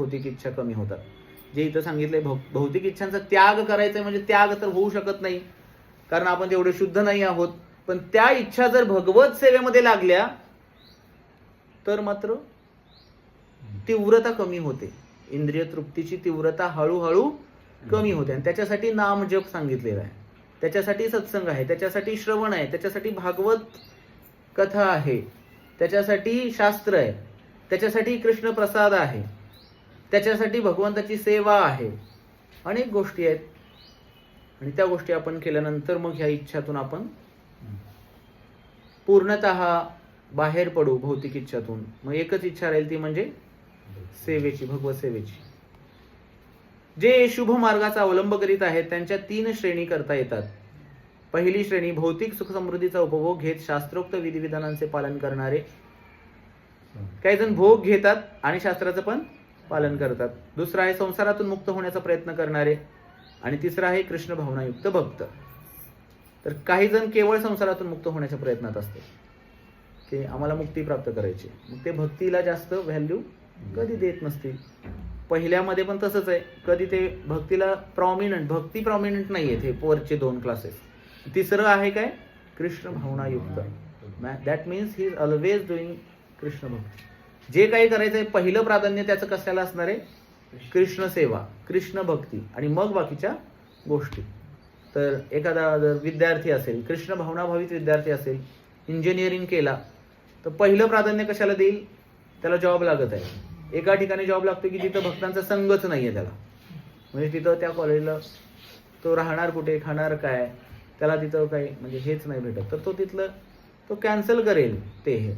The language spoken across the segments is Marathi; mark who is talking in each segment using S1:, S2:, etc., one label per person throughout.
S1: भौतिक इच्छा कमी होतात. जे इथं सांगितलंय भौतिक इच्छांचा त्याग करायचा म्हणजे त्याग तर होऊ शकत नाही, कारण आपण तेवढे शुद्ध नाही आहोत. पण त्या इच्छा जर भगवत सेवेमध्ये लागल्या तर मात्र तीव्रता कमी होते. इंद्रिय तृप्तीची तीव्रता हळूहळू कमी होते. आणि त्याच्यासाठी नाम जप सांगितलेला आहे, त्याच्यासाठी सत्संग आहे, त्याच्यासाठी श्रवण आहे, त्याच्यासाठी भागवत कथा आहे, त्याच्यासाठी शास्त्र आहे, त्याच्यासाठी कृष्ण प्रसाद आहे, त्याच्यासाठी भगवंताची सेवा आहे. अनेक गोष्टी आहेत. आणि त्या गोष्टी आपण केल्यानंतर मग ह्या इच्छातून आपण पूर्णतः बाहेर पडू भौतिक इच्छातून. मग एकच इच्छा राहील, ती म्हणजे सेवेची, भगवत सेवेची. जे शुभ मार्गाचा अवलंब करीत आहेत त्यांच्या 3 श्रेणी करता येतात. पहिली श्रेणी भौतिक सुख समृद्धीचा उपभोग घेत शास्त्रोक्त विधिविधानांचे पालन करणारे. काही जण भोग घेतात आणि शास्त्राचं पण पालन करतात. दुसरा आहे संसारातून मुक्त होण्याचा प्रयत्न करणारे. आणि तिसरा आहे कृष्ण भावनायुक्त भक्त. तर काही जण केवळ संसारातून मुक्त होण्याच्या प्रयत्नात असते की आम्हाला मुक्ती प्राप्त करायची, मग ते भक्तीला जास्त व्हॅल्यू कधी देत नसतील. पहिल्यामध्ये पण तसंच आहे, कधी ते भक्तीला भक्ती प्रॉमिनंट नाहीये हे वरचे 2 क्लासेस. तिसरं आहे काय, कृष्ण भावनायुक्त. That means he is always doing Krishna bhakti. जे काही करायचंय पहिलं प्राधान्य त्याचं कशाला असणार आहे, कृष्ण सेवा, कृष्ण भक्ती, आणि मग बाकीच्या गोष्टी. तर एखादा जर विद्यार्थी असेल, कृष्ण भावनाभावित विद्यार्थी असेल, इंजिनिअरिंग केला, तर पहिलं प्राधान्य कशाला देईल, त्याला जॉब लागत आहे. एका ठिकाणी जॉब लागतो की तिथं भक्तांचा संघच नाहीये त्याला, म्हणजे तिथं त्या कॉलेजला तो राहणार कुठे, खाणार काय, त्याला तिथं काही म्हणजे हेच नाही भेटत, तर तो तिथलं तो कॅन्सल करेल ते हे.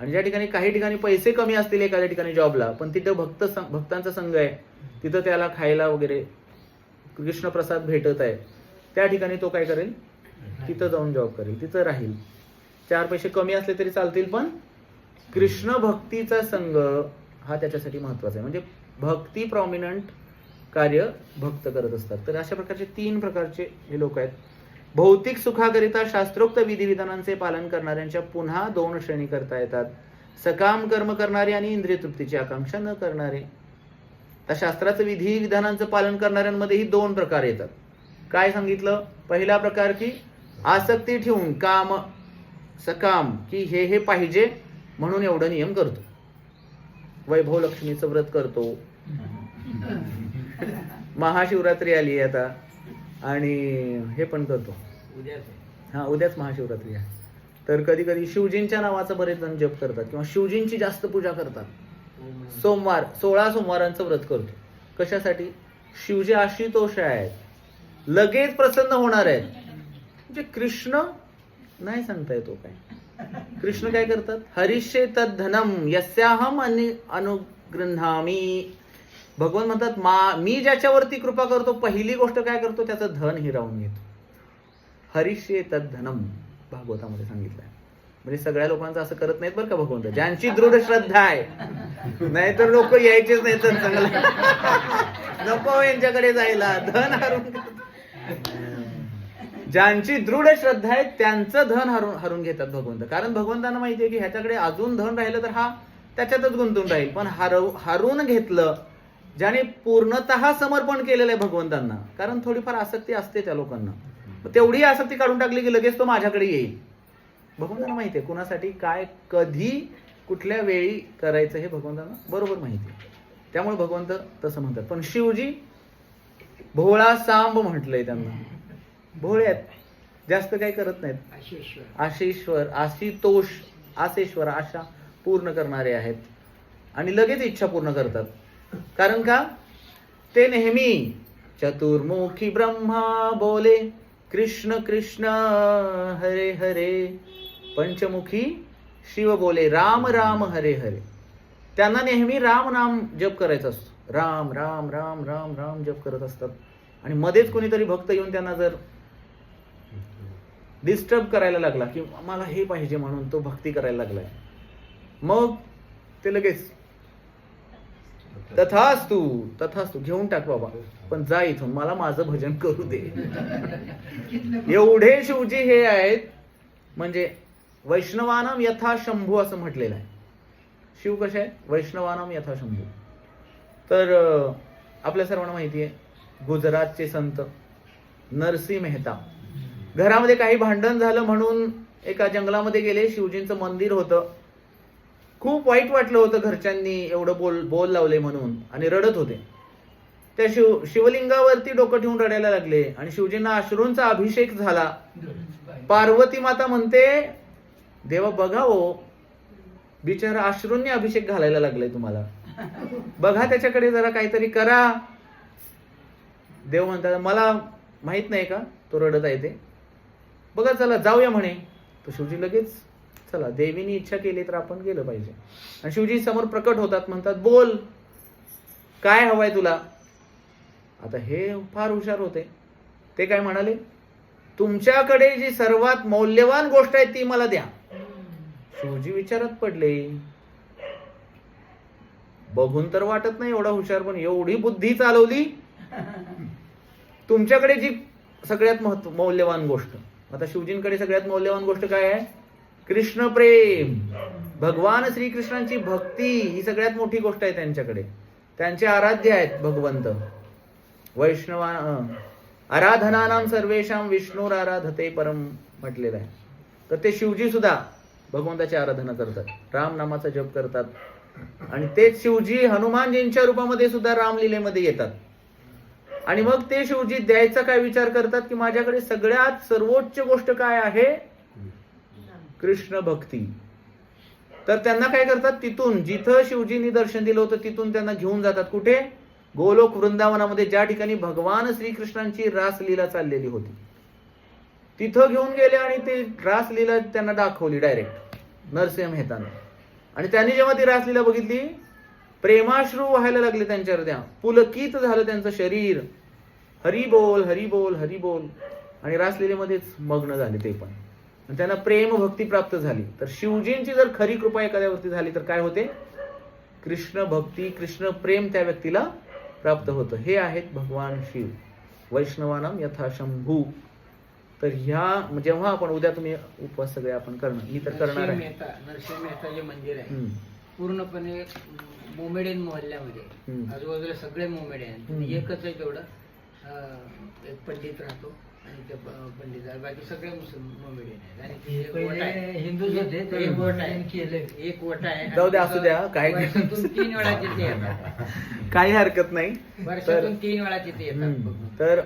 S1: आणि ज्या ठिकाणी काही ठिकाणी पैसे कमी असतील एखाद्या ठिकाणी जॉबला, पण तिथं भक्तांचा संघ आहे, तिथं त्याला खायला वगैरे कृष्ण प्रसाद भेटत आहे, त्या ठिकाणी तो काय करेल, तिथं जाऊन जॉब करेल, तिथं राहील. 4 पैसे कमी असले तरी चालतील, पण कृष्ण भक्तीचा संघ हा त्याच्यासाठी महत्वाचा आहे. म्हणजे भक्ती प्रॉमिनंट कार्य भक्त करत असतात. तर अशा प्रकारचे 3 प्रकारचे हे लोक आहेत. भौतिक सुखाकरिता शास्त्रोक्त विधिविधानांचे पालन करणाऱ्यांच्या पुन्हा 2 श्रेणी करता येतात. सकाम कर्म करणारे आणि इंद्रिय तृप्तीची आकांक्षा न करणारे. त्या शास्त्राचं विधी विधानांचं पालन करणाऱ्यांमध्येही 2 प्रकार येतात. काय सांगितलं, पहिला प्रकार की आसक्ती ठेवून काम सकाम की हे पाहिजे म्हणून एवढं नियम करतो, वैभव लक्ष्मीचं व्रत करतो, महाशिवरात्री आली आता आणि हे पण करतो, उद्याच महाशिवरात्री आहे, तर कधी कधी शिवजींच्या नावाचं बरेच जण जप करतात किंवा शिवजींची जास्त पूजा करतात. 16 सोमवारांचं व्रत करतो. कशासाठी, शिवजी आशुतोष आहेत, लगेच प्रसन्न होणार आहेत. म्हणजे कृष्ण नाही सांगता येतो काय, कृष्ण काय करतात, हरिष्ये तद धनम यस्याहम अनुगृह्णामी. भगवान म्हणतात मी ज्याच्यावरती कृपा करतो पहिली गोष्ट काय करतो, त्याचं धन हिरावून घेतो. हरिष्ये तद धनम भागवतामध्ये सांगितलंय. म्हणजे सगळ्या लोकांचं असं करत नाहीत बरं का भगवंत, ज्यांची दृढ श्रद्धा आहे. नाहीतर लोक यायचेच नाही, तर चांगलं नको यांच्याकडे जायला, धन हरून. ज्यांची दृढ श्रद्धा आहे त्यांचं धन हरून घेतात भगवंत. कारण भगवंतांना माहितीये की ह्याच्याकडे अजून धन राहिलं तर हा त्याच्यातच गुंतून राहील. पण हरून घेतलं, ज्याने पूर्णतः समर्पण केलेलं आहे भगवंतांना, कारण थोडीफार आसक्ती असते त्या लोकांना, तेवढी आसक्ती काढून टाकली की लगेच तो माझ्याकडे येईल. भगवंतांना माहितीये कुणासाठी काय कधी कुठल्या वेळी करायचं हे भगवंतांना बरोबर माहिती आहे. त्यामुळे भगवंत तसं म्हणतात. पण शिवजी भोळा सांब म्हटलंय त्यांना, भोळे आहेत, जास्त काही करत नाहीत. आशेश्वर, आशितोष, आशेश्वर, आशा पूर्ण करणारे आहेत आणि लगेच इच्छा पूर्ण करतात. कारण का, ते नेहमी चतुर्मुखी ब्रह्मा बोले कृष्ण कृष्ण हरे हरे, पंचमुखी शिव बोले राम राम हरे हरे. त्यांना नेहमी राम नाम जप करायचा असतो, राम राम राम राम राम जप करत असतात. आणि मध्येच कोणीतरी भक्त येऊन त्यांना जर डिस्टर्ब करायला लागला की मला हे पाहिजे म्हणून तो भक्ती करायला लागलाय, मग ते लगेच तथास्तु घेऊन टाक बाबा, पण जा इथून, मला माझं भजन करू दे. एवढे शिवजी हे आहेत. म्हणजे वैष्णवानाम यथा शंभू असं म्हटलेलं आहे. शिव कसे आहे, वैष्णवानाम यथा शंभू. तर आपल्या सर्वांना माहिती आहे गुजरातचे संत नरसिंह मेहता घरामध्ये काही भांडण झालं म्हणून एका जंगलामध्ये गेले. शिवजींचं मंदिर होतं. खूप वाईट वाटलं होतं घरच्यांनी एवढं बोल लावले म्हणून आणि रडत होते. त्या शिवलिंगावरती डोकं ठेवून रडायला लागले आणि शिवजींना अश्रूंचा अभिषेक झाला. पार्वती माता म्हणते देवा बघा हो बिचारा अश्रूंनी अभिषेक घालायला लागलाय तुम्हाला, बघा त्याच्याकडे जरा काहीतरी करा. देव म्हणतात मला माहित नाही का तो रडत आहे ते, बघा चला जाऊया म्हणे. तर शिवजी लगेच चला देवीने इच्छा केली तर आपण गेलं पाहिजे. आणि शिवजी समोर प्रकट होतात, म्हणतात बोल काय हवंय तुला. आता हे फार हुशार होते. ते काय म्हणाले, तुमच्याकडे जी सर्वात मौल्यवान गोष्ट आहे ती मला द्या. शिवजी विचारात पडले. बघून तर वाटत नाही एवढा हुशार, पण एवढी बुद्धी चालवली. तुमच्याकडे जी सगळ्यात मौल्यवान गोष्ट, आता शिवजींकडे सगळ्यात मौल्यवान गोष्ट काय आहे, कृष्ण प्रेम, भगवान श्रीकृष्णांची भक्ती ही सगळ्यात मोठी गोष्ट आहे त्यांच्याकडे. त्यांचे आराध्य आहेत भगवंत. वैष्णवा आराधनानां सर्वेषां विष्णुर आराधते परम म्हटलेलं आहे. तर ते शिवजी सुद्धा भगवंताची आराधना करतात, राम नामाचा जप करतात. आणि तेच शिवजी हनुमानजींच्या रूपामध्ये सुद्धा रामलीलेमध्ये येतात. आणि मग ते शिवजी द्यायचा काय विचार करतात की माझ्याकडे सगळ्यात सर्वोच्च गोष्ट काय आहे, कृष्ण भक्ती. तर त्यांना काय करतात, तिथून जिथं शिवजींनी दर्शन दिलं होतं तिथून त्यांना घेऊन जातात. कुठे, गोलोक वृंदावनामध्ये, ज्या ठिकाणी भगवान श्रीकृष्णांची रासलीला चाललेली होती तिथं घेऊन गेले आणि ते रासलीला त्यांना दाखवली डायरेक्ट नरसिंह मेहताने. आणि त्यांनी जेव्हा ती रासलीला बघितली प्रेमाश्रू व्हायला लागले त्यांच्या हृदयात, पुलकित झालं त्यांचं शरीर. हरी बोल हरी बोल हरी बोल. आणि रासलीलेमध्येच मग्न झाले ते पण. आणि त्यांना प्रेम भक्ती प्राप्त झाली. तर शिवजींची जर खरी कृपा एखाद्यावरती झाली तर काय होते, कृष्ण भक्ती कृष्ण प्रेम त्या व्यक्तीला प्राप्त होतं. हे आहेत भगवान शिव. वैष्णवानाम यथा शंभू. तर ह्या जेव्हा आपण उद्या तुम्ही उपवास सगळे आपण करणार, मी तर करणार आहे.
S2: नरसिंह मेहता जे मंदिर आहे पूर्णपणे मोमेडियन मोहल्ल्यामध्ये, आजूबाजूला सगळे मोमेडियन. एकच आहे तेवढं एक पंडित राहतो आणि ते पंडित आहे, बाकी सगळे मोमेडियन आहेत. आणि हिंदू एक वट आहे.
S1: जाऊ द्या असू द्या, काय
S2: 3 वेळा तिथे येतात.
S1: काही हरकत नाही.
S2: वर्षातून 3 वेळा तिथे येतात.
S1: तर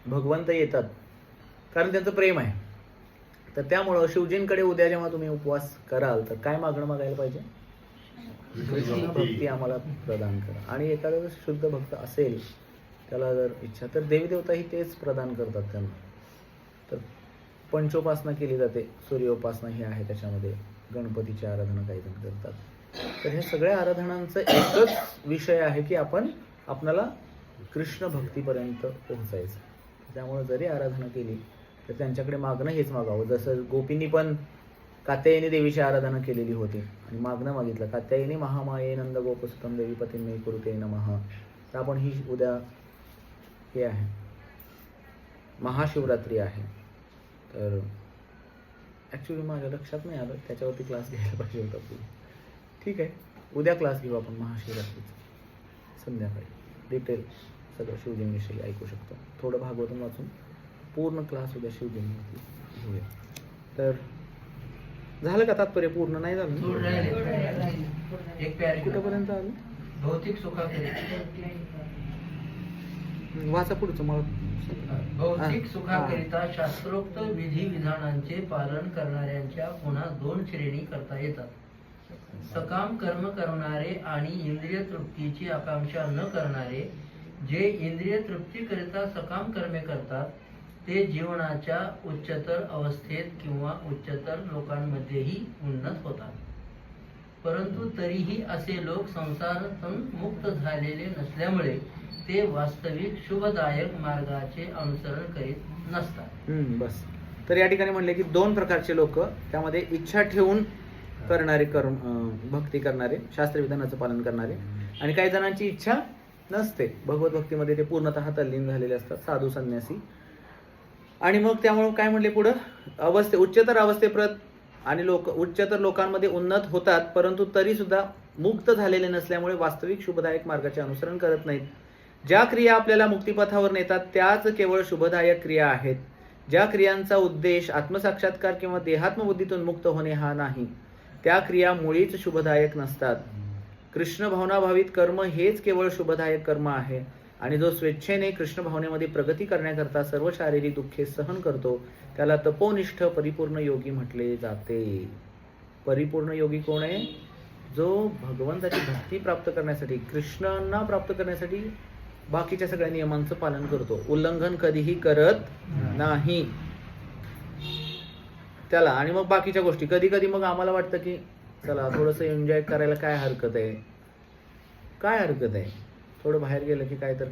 S1: भगवंत येतात कारण त्यांचं प्रेम आहे. तर त्यामुळं शिवजींकडे उद्या जेव्हा तुम्ही उपवास कराल तर काय मागणं मागायला पाहिजे, कृष्ण भक्ती आम्हाला प्रदान करा. आणि एखादा शुद्ध भक्त असेल त्याला जर इच्छा, तर देवी देवताही तेच प्रदान करतात त्यांना. तर पंचोपासना केली जाते, सूर्योपासना ही आहे, त्याच्यामध्ये गणपतीची आराधना काही जण करतात. तर ह्या सगळ्या आराधनांचा एकच विषय आहे की आपणाला कृष्ण भक्तीपर्यंत पोहोचायचं. त्यामुळे जरी आराधना केली तर त्यांच्याकडे मागणं हेच मागावं. जसं गोपींनी पण कात्यायनी देवीची आराधना केलेली होती आणि मागणं मागितलं, कात्यायनी महामाये नंद गोपसुतम देवी पतींनी कुरुते नमः. तर आपण ही उद्या हे आहे महाशिवरात्री आहे. तर ॲक्च्युली माझ्या लक्षात नाही आलं, त्याच्यावरती क्लास घ्यायला पाहिजे होता पुढे. ठीक आहे, उद्या क्लास घेऊ आपण महाशिवरात्रीचा संध्याकाळी. डिटेल सगळं शिवजींविषयी ऐकू शकतो. थोडं भागवतून वाचून पूर्ण क्लास उद्या शिवजींवरती घेऊया. तर झालं का तात्पर्य, पूर्ण नाही झालं? कुठेपर्यंत आलं?
S2: भौतिक सुखाकरिता
S1: वाचा पुढचं मला.
S2: भौतिक सुखाकरिता शास्त्रोक्त विधी विधानांचे पालन करणाऱ्यांच्या पुन्हा 2 श्रेणी करता येतात. सकाम कर्म करणारे आणि इंद्रिय तृप्तीची आकांक्षा न करणारे. जे इंद्रिय तृप्तीकरिता सकाम कर्मे करतात ते जीवनाच्या उच्चतर अवस्थेत किंवा उच्चतर लोकांमध्येही उन्नत होतात. परंतु तरीही असे लोक संसारातून मुक्त झालेले नसल्यामुळे ते वास्तविक शुभदायक मार्गाचे अनुसरण करीत नसतात.
S1: बस. तर या ठिकाणी म्हणले की 2 प्रकारचे लोक, त्यामध्ये इच्छा ठेवून करणारे, भक्ती करणारे, शास्त्रविधानाचं पालन करणारे, आणि काही जणांची इच्छा नसते. भगवत भक्तीमध्ये ते पूर्णतः तल्लीन झालेले असतात, साधू संन्यासी. आणि मग त्यामुळे काय म्हणले पुढं, उच्चतर अवस्थेप्रत आणि उच्चतर लोकांमध्ये उन्नत होतात, परंतु तरी सुद्धा मुक्त झालेले नसल्यामुळे वास्तविक शुभदायक मार्गाचे अनुसरण करत नाहीत. ज्या क्रिया आपल्याला मुक्तिपथावर नेतात त्याच केवळ शुभदायक क्रिया आहेत. ज्या क्रियांचा उद्देश आत्मसाक्षात्कार किंवा देहात्मबुद्धीतून मुक्त होणे हा नाही, त्या क्रिया मुळीच शुभदायक नसतात. कृष्ण भावनाभावित कर्म हेच केवळ शुभदायक कर्म आहे. आणि जो स्वेच्छेने कृष्ण भावनेमध्ये प्रगती करण्याकरता सर्व शारीरिक दुःखे सहन करतो त्याला तपोनिष्ठ परिपूर्ण योगी म्हटले जाते. परिपूर्ण योगी कोण आहे? जो भगवंताची भक्ती प्राप्त करण्यासाठी, कृष्णांना प्राप्त करण्यासाठी बाकीच्या सगळ्या नियमांचं पालन करतो, उल्लंघन कधीही करत नाही त्याला. आणि मग बाकीच्या गोष्टी कधी कधी मग आम्हाला वाटतं की चला थोडंसं एन्जॉय करायला काय हरकत आहे, काय हरकत आहे, थोडं बाहेर गेलं की काय तर